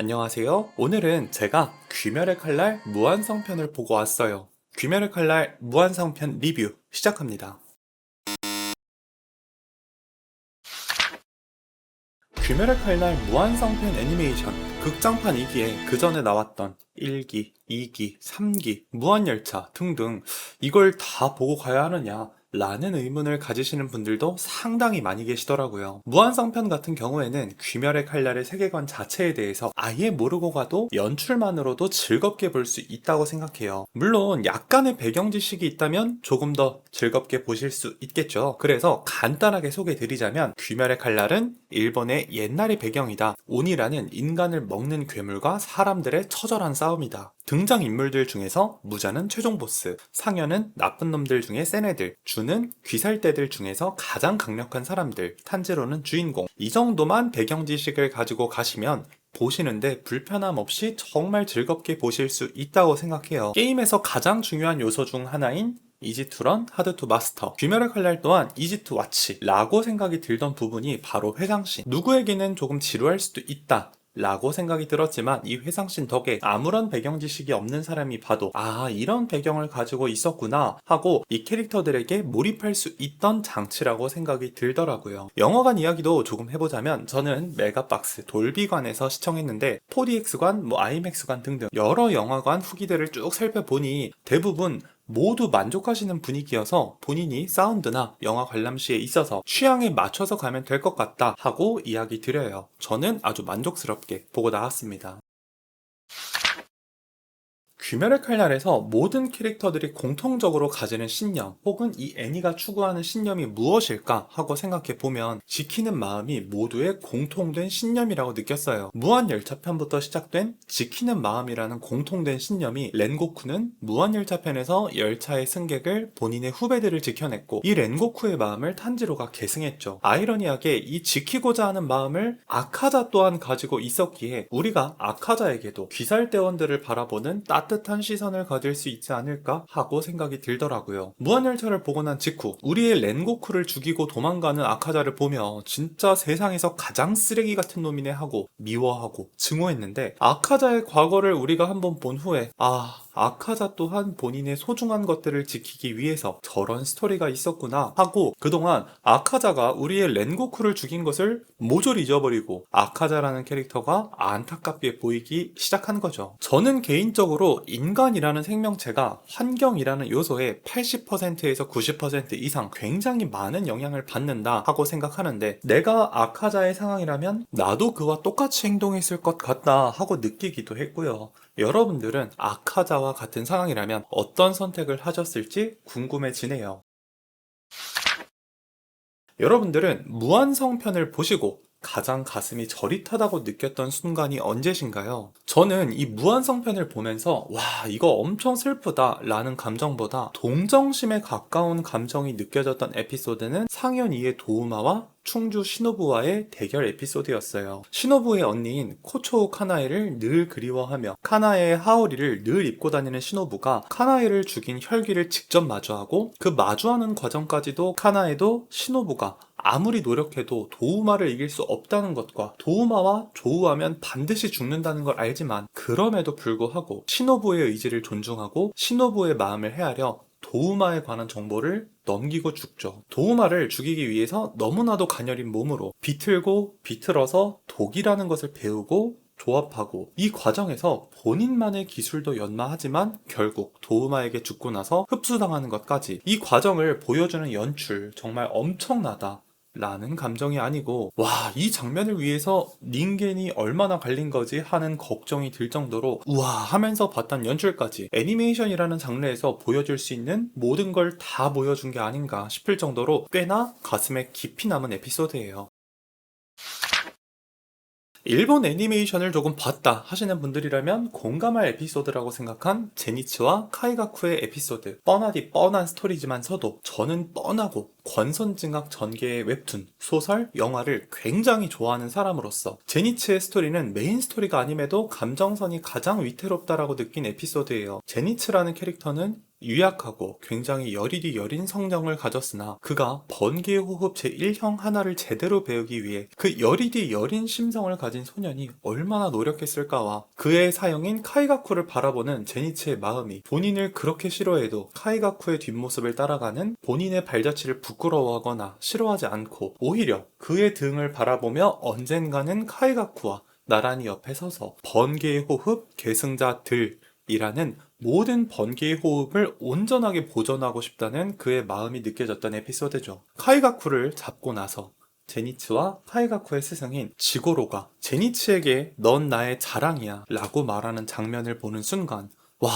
안녕하세요. 오늘은 제가 귀멸의 칼날 무한성편을 보고 왔어요. 귀멸의 칼날 무한성편 리뷰 시작합니다. 귀멸의 칼날 무한성편 애니메이션 극장판 2기에 그 전에 나왔던 1기, 2기, 3기, 무한열차 등등 이걸 다 보고 가야 하느냐 라는 의문을 가지시는 분들도 상당히 많이 계시더라고요. 무한성편 같은 경우에는 귀멸의 칼날의 세계관 자체에 대해서 아예 모르고 가도 연출만으로도 즐겁게 볼 수 있다고 생각해요. 물론 약간의 배경 지식이 있다면 조금 더 즐겁게 보실 수 있겠죠. 그래서 간단하게 소개드리자면 귀멸의 칼날은 일본의 옛날의 배경이다. 온이라는 인간을 먹는 괴물과 사람들의 처절한 싸움이다. 등장인물들 중에서 무자는 최종 보스, 상현은 나쁜 놈들 중에 센 애들, 주는 귀살대들 중에서 가장 강력한 사람들, 탄지로는 주인공. 이 정도만 배경 지식을 가지고 가시면 보시는데 불편함 없이 정말 즐겁게 보실 수 있다고 생각해요. 게임에서 가장 중요한 요소 중 하나인 이지 투 런, 하드 투 마스터, 귀멸의 칼날 또한 이지 투 와치 라고 생각이 들던 부분이 바로 회상씬. 누구에게는 조금 지루할 수도 있다 라고 생각이 들었지만 이 회상씬 덕에 아무런 배경 지식이 없는 사람이 봐도 아 이런 배경을 가지고 있었구나 하고 이 캐릭터들에게 몰입할 수 있던 장치라고 생각이 들더라고요. 영화관 이야기도 조금 해보자면 저는 메가박스 돌비관에서 시청했는데 4DX관, 아이맥스관 등등 여러 영화관 후기들을 쭉 살펴보니 대부분 모두 만족하시는 분위기여서 본인이 사운드나 영화 관람시에 있어서 취향에 맞춰서 가면 될 것 같다 하고 이야기 드려요. 저는 아주 만족스럽게 보고 나왔습니다. 귀멸의 칼날에서 모든 캐릭터들이 공통적으로 가지는 신념 혹은 이 애니가 추구하는 신념이 무엇일까 하고 생각해보면 지키는 마음이 모두의 공통된 신념이라고 느꼈어요. 무한열차편부터 시작된 지키는 마음이라는 공통된 신념이 렌고쿠는 무한열차편에서 열차의 승객을 본인의 후배들을 지켜냈고 이 렌고쿠의 마음을 탄지로가 계승했죠. 아이러니하게 이 지키고자 하는 마음을 아카자 또한 가지고 있었기에 우리가 아카자에게도 귀살대원들을 바라보는 따뜻한 시선을 가질 수 있지 않을까 하고 생각이 들더라고요. 무한열차를 보고 난 직후 우리의 렌고쿠를 죽이고 도망가는 아카자를 보며 진짜 세상에서 가장 쓰레기 같은 놈이네 하고 미워하고 증오했는데 아카자의 과거를 우리가 한번 본 후에 아카자 또한 본인의 소중한 것들을 지키기 위해서 저런 스토리가 있었구나 하고 그동안 아카자가 우리의 렌고쿠를 죽인 것을 모조리 잊어버리고 아카자라는 캐릭터가 안타깝게 보이기 시작한 거죠. 저는 개인적으로 인간이라는 생명체가 환경이라는 요소에 80%에서 90% 이상 굉장히 많은 영향을 받는다 하고 생각하는데 내가 아카자의 상황이라면 나도 그와 똑같이 행동했을 것 같다 하고 느끼기도 했고요. 여러분들은 아카자와 같은 상황이라면 어떤 선택을 하셨을지 궁금해지네요. 여러분들은 무한성편을 보시고 가장 가슴이 저릿하다고 느꼈던 순간이 언제신가요? 저는 이 무한성편을 보면서 와 이거 엄청 슬프다 라는 감정보다 동정심에 가까운 감정이 느껴졌던 에피소드는 상현 2의 도우마와 충주 시노부와의 대결 에피소드였어요. 시노부의 언니인 코초우 카나에를 늘 그리워하며 카나에의 하오리를 늘 입고 다니는 시노부가 카나에를 죽인 혈귀를 직접 마주하고 그 마주하는 과정까지도 카나에도 시노부가 아무리 노력해도 도우마를 이길 수 없다는 것과 도우마와 조우하면 반드시 죽는다는 걸 알지만 그럼에도 불구하고 시노부의 의지를 존중하고 시노부의 마음을 헤아려 도우마에 관한 정보를 넘기고 죽죠. 도우마를 죽이기 위해서 너무나도 가녀린 몸으로 비틀고 비틀어서 독이라는 것을 배우고 조합하고 이 과정에서 본인만의 기술도 연마하지만 결국 도우마에게 죽고 나서 흡수당하는 것까지 이 과정을 보여주는 연출 정말 엄청나다 라는 감정이 아니고 와 이 장면을 위해서 닌겐이 얼마나 갈린 거지 하는 걱정이 들 정도로 우와 하면서 봤던 연출까지 애니메이션이라는 장르에서 보여줄 수 있는 모든 걸 다 보여준 게 아닌가 싶을 정도로 꽤나 가슴에 깊이 남은 에피소드예요. 일본 애니메이션을 조금 봤다 하시는 분들이라면 공감할 에피소드라고 생각한 제니츠와 카이가쿠의 에피소드. 뻔하디 뻔한 스토리지만서도 저는 뻔하고 권선징악 전개의 웹툰, 소설, 영화를 굉장히 좋아하는 사람으로서 제니츠의 스토리는 메인 스토리가 아님에도 감정선이 가장 위태롭다라고 느낀 에피소드예요. 제니츠라는 캐릭터는 유약하고 굉장히 여리디 여린 성령을 가졌으나 그가 번개의 호흡 제1형 하나를 제대로 배우기 위해 그 여리디 여린 심성을 가진 소년이 얼마나 노력했을까와 그의 사형인 카이가쿠를 바라보는 제니츠의 마음이 본인을 그렇게 싫어해도 카이가쿠의 뒷모습을 따라가는 본인의 발자취를 부끄러워하거나 싫어하지 않고 오히려 그의 등을 바라보며 언젠가는 카이가쿠와 나란히 옆에 서서 번개의 호흡 계승자들이라는 모든 번개의 호흡을 온전하게 보존하고 싶다는 그의 마음이 느껴졌던 에피소드죠. 카이가쿠를 잡고 나서 제니츠와 카이가쿠의 스승인 지고로가 제니츠에게 넌 나의 자랑이야 라고 말하는 장면을 보는 순간 와,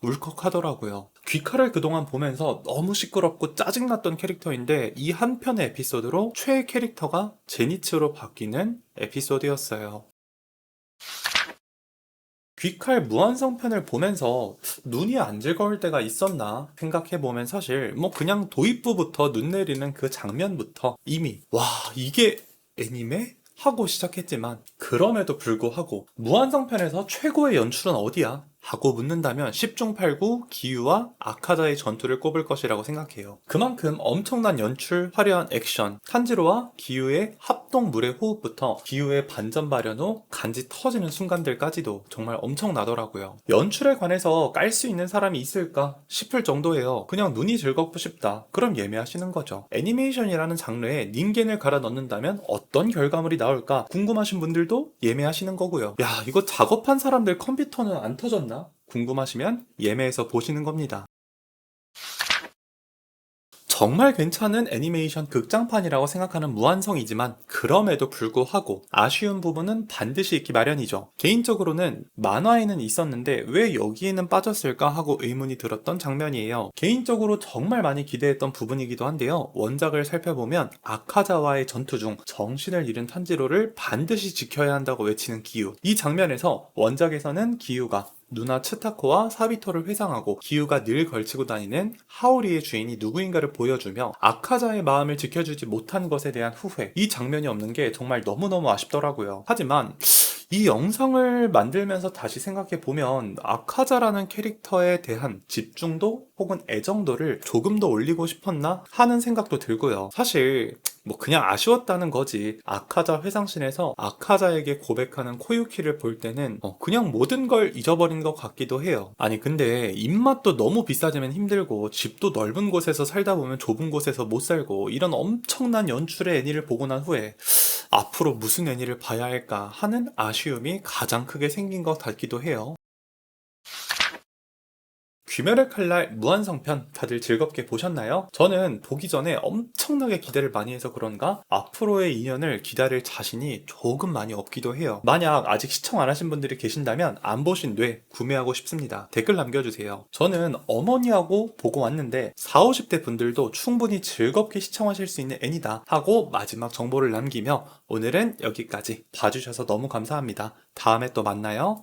울컥하더라고요. 귀칼을 그동안 보면서 너무 시끄럽고 짜증났던 캐릭터인데 이 한 편의 에피소드로 최애 캐릭터가 제니츠로 바뀌는 에피소드였어요. 귀칼 무한성편을 보면서 눈이 안 즐거울 때가 있었나 생각해보면 사실 뭐 그냥 도입부부터 눈 내리는 그 장면부터 이미 와, 이게 애니메? 하고 시작했지만 그럼에도 불구하고 무한성편에서 최고의 연출은 어디야? 하고 묻는다면 10중 8구 기유와 아카자의 전투를 꼽을 것이라고 생각해요. 그만큼 엄청난 연출, 화려한 액션, 탄지로와 기유의 합동물의 호흡부터 기유의 반전 발현 후 간지 터지는 순간들까지도 정말 엄청나더라고요. 연출에 관해서 깔 수 있는 사람이 있을까 싶을 정도예요. 그냥 눈이 즐겁고 싶다. 그럼 예매하시는 거죠. 애니메이션이라는 장르에 닌겐을 갈아 넣는다면 어떤 결과물이 나올까 궁금하신 분들도 예매하시는 거고요. 야, 이거 작업한 사람들 컴퓨터는 안 터졌나? 궁금하시면 예매해서 보시는 겁니다. 정말 괜찮은 애니메이션 극장판이라고 생각하는 무한성이지만 그럼에도 불구하고 아쉬운 부분은 반드시 있기 마련이죠. 개인적으로는 만화에는 있었는데 왜 여기에는 빠졌을까 하고 의문이 들었던 장면이에요. 개인적으로 정말 많이 기대했던 부분이기도 한데요. 원작을 살펴보면 아카자와의 전투 중 정신을 잃은 탄지로를 반드시 지켜야 한다고 외치는 기유. 이 장면에서 원작에서는 기유가 누나 츠타코와 사비토를 회상하고 기유가 늘 걸치고 다니는 하오리의 주인이 누구인가를 보여주며 아카자의 마음을 지켜주지 못한 것에 대한 후회, 이 장면이 없는 게 정말 너무너무 아쉽더라고요. 하지만 이 영상을 만들면서 다시 생각해보면 아카자라는 캐릭터에 대한 집중도 혹은 애정도를 조금 더 올리고 싶었나 하는 생각도 들고요. 사실 뭐 그냥 아쉬웠다는 거지. 아카자 회상신에서 아카자에게 고백하는 코유키를 볼 때는 그냥 모든 걸 잊어버린 것 같기도 해요. 아니 근데 입맛도 너무 비싸지면 힘들고 집도 넓은 곳에서 살다 보면 좁은 곳에서 못 살고 이런 엄청난 연출의 애니를 보고 난 후에 앞으로 무슨 애니를 봐야 할까 하는 아쉬움이 가장 크게 생긴 것 같기도 해요. 귀멸의 칼날 무한성편 다들 즐겁게 보셨나요? 저는 보기 전에 엄청나게 기대를 많이 해서 그런가 앞으로의 인연을 기다릴 자신이 조금 많이 없기도 해요. 만약 아직 시청 안 하신 분들이 계신다면 안 보신 뇌 구매하고 싶습니다. 댓글 남겨주세요. 저는 어머니하고 보고 왔는데 40, 50대 분들도 충분히 즐겁게 시청하실 수 있는 애니다 하고 마지막 정보를 남기며 오늘은 여기까지 봐주셔서 너무 감사합니다. 다음에 또 만나요.